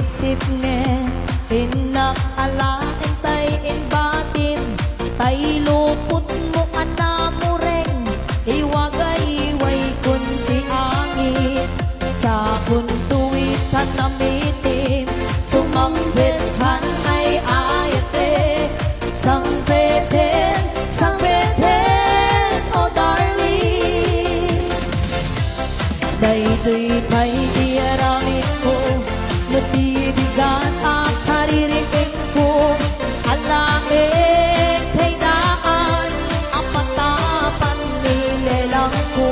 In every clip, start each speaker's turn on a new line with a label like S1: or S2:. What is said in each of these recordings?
S1: sip ne inak alain tay in batim tay lupot mo anamureng iwagay way kunti angin sa kuntuitan na mitim sumambithan ay ayate sangpeten oh darling daytoy tay diaramit ko natibigan ang karirinig ko alangit ay daan ang patapan nilelang ko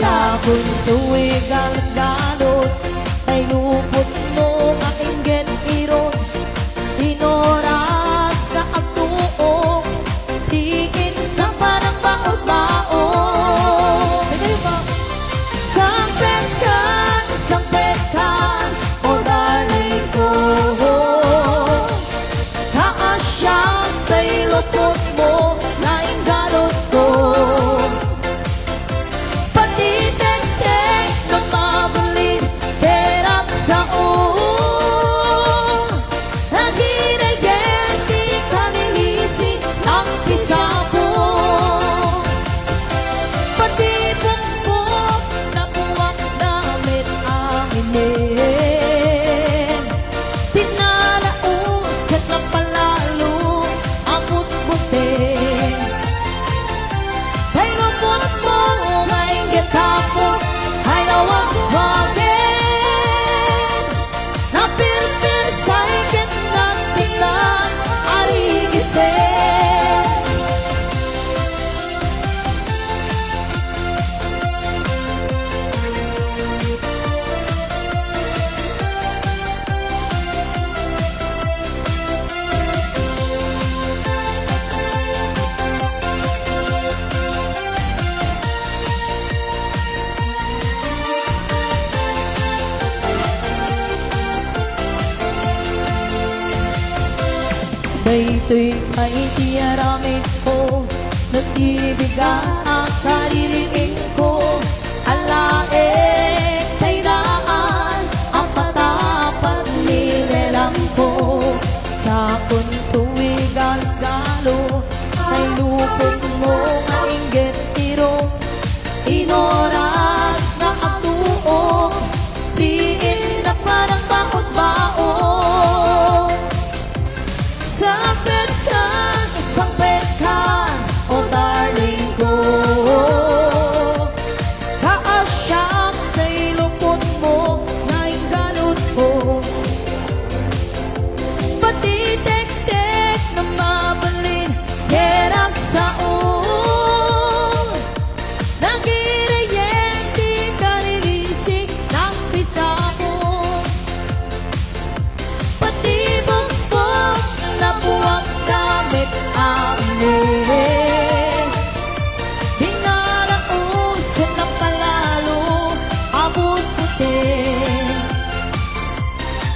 S1: sa kuntu'y galang-galot ay lupot mo kainggit irot inoras na agtuok tiin na parang baot-baot sangpet ka oh darling ko kaasyang tay lupot mo na inggalot ko pati tek-tek na mabulit kerap sa nagirigyan di kanilisi ang pisapo pati pukpok na buwak damit anginin pinalaos kat na palalo ang butbutin ay lupot mo may getapot ay nawag-wagin na pilpil sa ikit ng tilang arigisin daytoy ay tiyaramit ko nag-ibigan ang karirinig ko alae kay daan ang patapat nilelang ko sa kuntu'y galgalo ay lupot mo ang inggit irong inoras na agtuok diin na parang baot-baot sangpet ka, oh darling ko kaasyak tay lupot mo na inggalot ko pati tek-tek na mabalin kerak sa nagirayen di karilisik ng pisapo pati bumbong na buwak damit amin dinaraos ka na palalo abot putin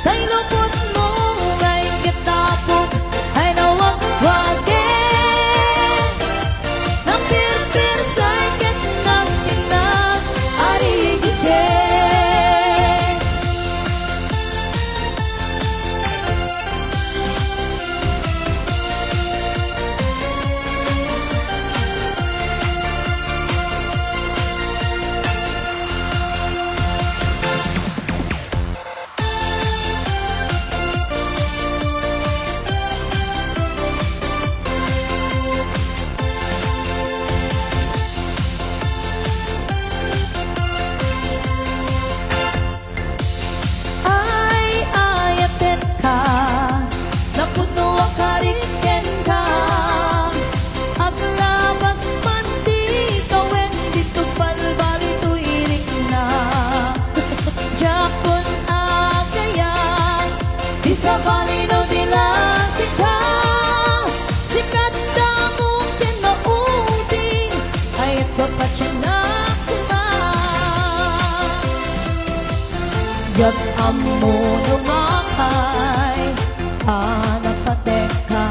S1: tay lupot mo ngay kitapok ay nawag-wagin ng pirpir sa ikit ng tinang arigisin ayatin ka napuno ang kariken ka aglabas man di kawen dito balbali tuirik na jakon agayang di sa balino dila sikat na mungkin mauding ayat kapatya na yag amo nung akay anak pateka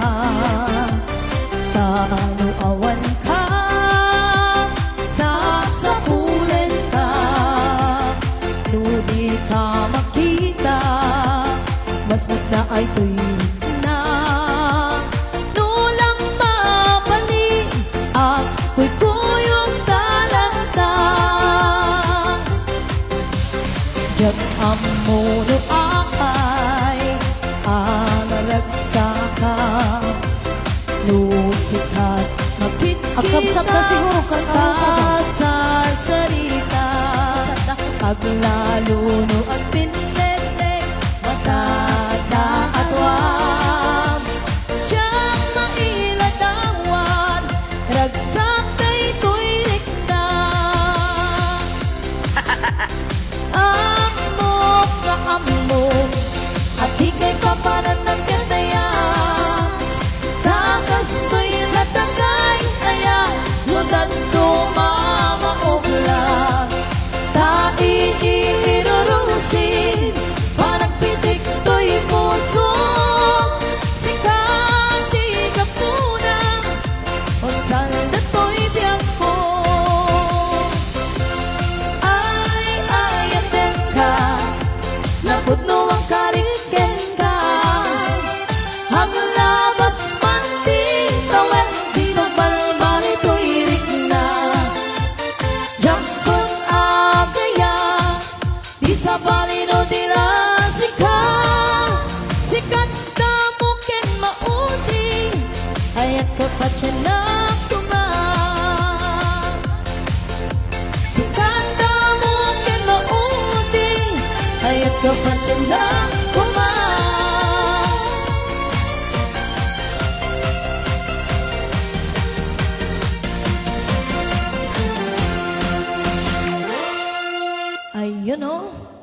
S1: tanu awan ka sa pulen ka nudi ka makita
S2: Kakabsat ka siguro, kakabsat ka.
S1: Kasal sarita Aglaluno at pinleleng Matata at wam Diyak mailadawan Ragsak kay tuirik na Amok na amok At di kay kapanan ng gandaya Kakastoy na tagay Kaya ludan tumamaogla Iirurusin Panagpitik to'y puso Sikati ka puna O salda to'y biyangko Ay, ayaten ka Napudno ang kariken ka Ang labas man di kawen Di nagbalbali to'y rikna Jakon abaya Di sa balino di sika Sikat ka mo ken maudi Ayat ka pa siya na tuma Sikat ka mo ken maudi Ayat ka pa siya na tuma Ayun oh